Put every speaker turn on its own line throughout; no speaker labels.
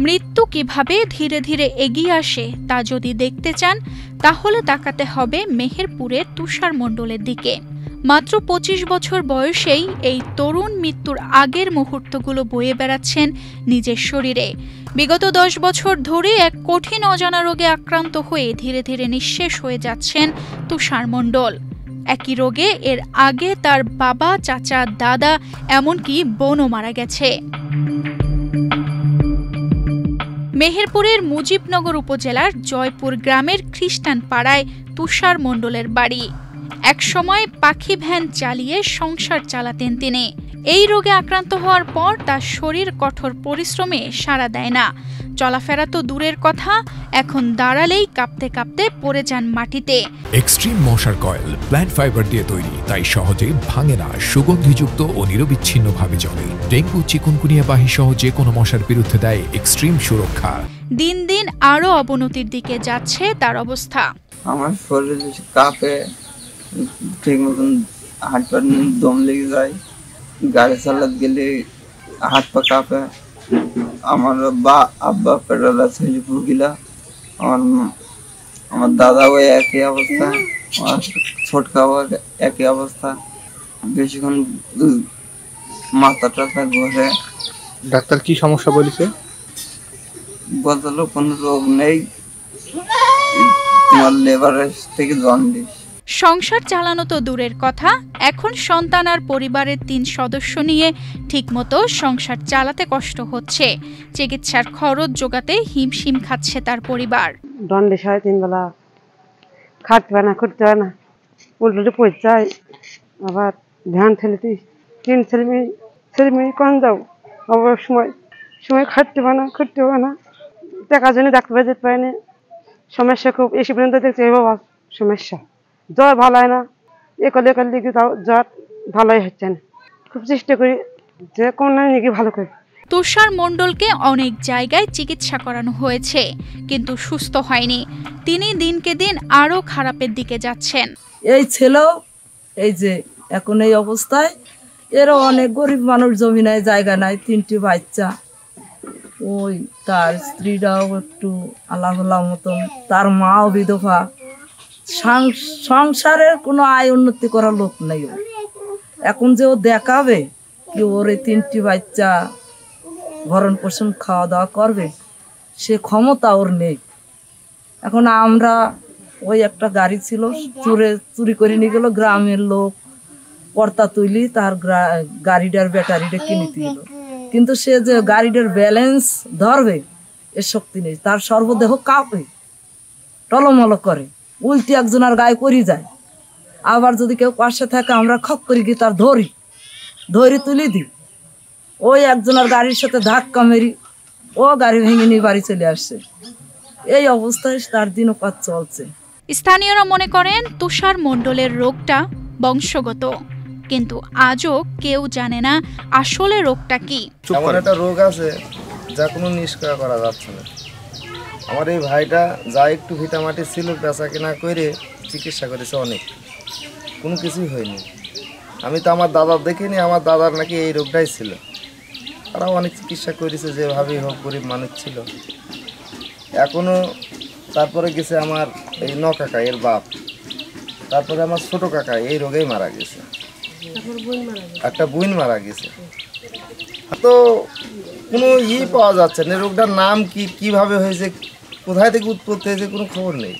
মৃত্যু কিভাবে ধীরে ধীরে এগিয়ে আসে তা যদি দেখতে চান তাহলে তাকাতে হবে মেহেরপুরের তুষার মণ্ডলের দিকে। মাত্র ২৫ বছর বয়সেই এই তরুণ মৃত্যুর আগের মুহূর্তগুলো বয়ে বেড়াচ্ছেন নিজের শরীরে। বিগত ১০ বছর ধরে এক কঠিন অজানা রোগে আক্রান্ত হয়ে ধীরে ধীরে নিঃশেষ হয়ে যাচ্ছেন তুষার মণ্ডল। একই রোগে এর আগে তার বাবা, চাচা, দাদা এমনকি বোনও মারা গেছে। মেহেরপুরের মুজিবনগর উপজেলার জয়পুর গ্রামের খ্রিস্টান পাড়ায় তুষার মণ্ডলের বাড়ি। একসময় পাখি ভ্যান চালিয়ে সংসার চালাতেন তিনি। এই রোগে আক্রান্ত হওয়ার পর তার শরীর কঠোর পরিশ্রমে সাড়া দেয় না। চলাফেরা তো দূরের কথা, এখন দাঁড়ালেই কাঁপতে কাঁপতে পড়ে যান মাটিতে।
এক্সট্রিম মশার কয়েল প্ল্যান্ট ফাইবার দিয়ে তৈরি, তাই সহজে ভাঙে না, সুগন্ধিযুক্ত ও নিরবিচ্ছিন্নভাবে জ্বলে। ডেঙ্গু, চিকুনগুনিয়া বাহি সহ যে কোনো মশার বিরুদ্ধে দেয় এক্সট্রিম সুরক্ষা।
দিন দিন আরো অবনতির দিকে যাচ্ছে তার অবস্থা।
আমার শরীর কাঁপে, ঠিক মতন হাত পা দম লেগে যায়, গাড়ি চালাতে গেলে হাত পা কাঁপে। আমার আব্বা প্যারালাইসিস হয়ে ভুগিলা, আমার দাদাও একই অবস্থা, আমার ছোটকাও একই অবস্থা। বেশিক্ষণ মাথা টাথা ঘষে।
ডাক্তার কি সমস্যা বলেছে?
বললো কোনো রোগ নেই, তোমার লেবারের থেকে জন্ডিস।
সংসার চালানো তো দূরের কথা, এখন সন্তান আর পরিবারের ৩ সদস্য নিয়ে ঠিকমতো সংসার চালাতে কষ্ট হচ্ছে। চিকিৎসার খরচ জোগাতে হিমশিম খাচ্ছে তার পরিবার।
জন্ডিস হয়, ৩ বেলা খাটতে হয় না, খুঁটতে হয় না, উল্টো পড়ে যায়। আবার ধ্যান ঠেলেছি, ৩ ছেলে মেয়ে কন যাও, আবার সময় খাটতে হয় না, খুঁটতে হয় না, টাকার জন্য ডাক্তার যেতে পারে না। সমস্যা খুব, এসে পর্যন্ত দেখছি বাবা সমস্যা। জ্বর ভালো হয় না, একাল দিকে তাও জ্বর ভালোই হচ্ছে না। খুব চেষ্টা করি যে কোন নাকি ভালো করে।
তুষার মণ্ডলকে অনেক জায়গায় চিকিৎসা করানো হয়েছে, কিন্তু সুস্থ হয়নি। তিনি দিনকে দিন আরো খারাপের দিকে যাচ্ছেন।
এই ছেলেও এই যে এখন এই অবস্থায়, এরও অনেক গরিব মানুষ, জমি নাই, জায়গা নাই, 3টি বাচ্চা। ওই তার স্ত্রীরাও একটু আল্লাহ মতন, তার মাও বিধবা। সংসারের কোনো আয় উন্নতি করার লোক নেই। এখন যে ও দেখাবে কি ওর এই 3টি বাচ্চা ভরণ পোষণ খাওয়া দাওয়া করবে, সে ক্ষমতা ওর নেই। এখন আমরা ওই একটা গাড়ি ছিল, চুরি করে নিয়ে গেল গ্রামের লোক, কর্তা তুলি তার গাড়িটার ব্যাটারিটা কিনে দিল, কিন্তু সে যে গাড়িটার ব্যালেন্স ধরবে এর শক্তি নেই। তার সর্বদেহ কাঁপে, টলমল করে, উল্টি একজনের গায়ে করি যায়। আবার যদি কেউ পাশে থাকে আমরা খপ করি গিয়ে তার ধরি তুলি দিই। ওই একজনের গাড়ির সাথে ধাক্কা মেরি ও গাড়ি ভেঙে নিয়ে বাড়ি চলে আসছে। এই অবস্থায় তার দিনপাত চলছে।
স্থানীয়রা মনে করেন তুষার মণ্ডলের রোগটা বংশগত, কিন্তু আজও কেউ জানে না আসলে রোগটা কি।
এমন একটা রোগ আছে যা কোনো নিষ্ক্রিয় করা যাচ্ছে না। আমার এই ভাইটা যা একটু ভিটামাটি ছিল বেচা কেনা করে চিকিৎসা করেছে, অনেক, কোনো কিছুই হয়নি। আমি তো আমার দাদার দেখিনি, আমার দাদার নাকি এই রোগটাই ছিল। তারাও অনেক চিকিৎসা করেছে, যেভাবেই হোক, গরিব মানুষ ছিল। এখনও তারপরে গেছে আমার এই কাকা, এর বাপ, তারপরে আমার ছোট কাকা এই রোগেই মারা গেছে, একটা বোন মারা গেছে। তো কোনো পাওয়া যাচ্ছে না, রোগটার নাম কি, কিভাবে হয়েছে, কোথায় থেকে উৎপত্তি হয়েছে, কোনো খবর নেই।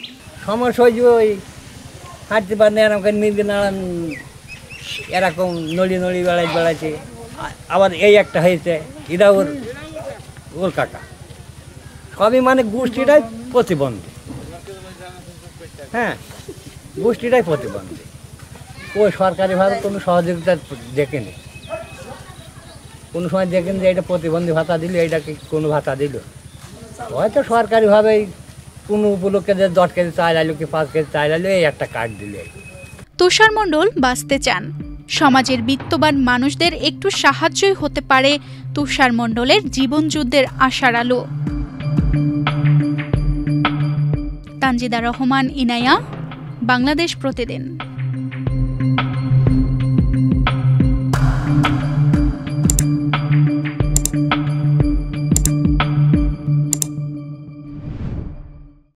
সমস্যা হয়েছে ওই হাঁটতে পারে না, এরকম নিজে নানান এরকম নড়ি বেড়াচ্ছে। আবার এই একটা হয়েছে, এটা ওর কাকা। সবই মানে গোষ্ঠীটাই প্রতিবন্ধী। হ্যাঁ, গোষ্ঠীটাই প্রতিবন্ধী। ওই সরকারিভাবে কোনো সহযোগিতা দেখেনি, কোনো সময় দেখেন যে এটা প্রতিবন্ধী ভাতা দিল, এইটাকে কোনো ভাতা দিল। হয়তো সরকারিভাবেই কোনো উপলক্ষে যে 10 কেজি চাল আইলো কি 5 কেজি চাল আইলো, এই একটা কার্ড দিলে।
তুষার মণ্ডল বাঁচতে চান, সমাজের বিত্তবান মানুষদের একটু সাহায্যই হতে পারে তুষার মণ্ডলের জীবনযুদ্ধের আশার আলো। তানজিদা রহমান, ইনায়া, বাংলাদেশ প্রতিদিন।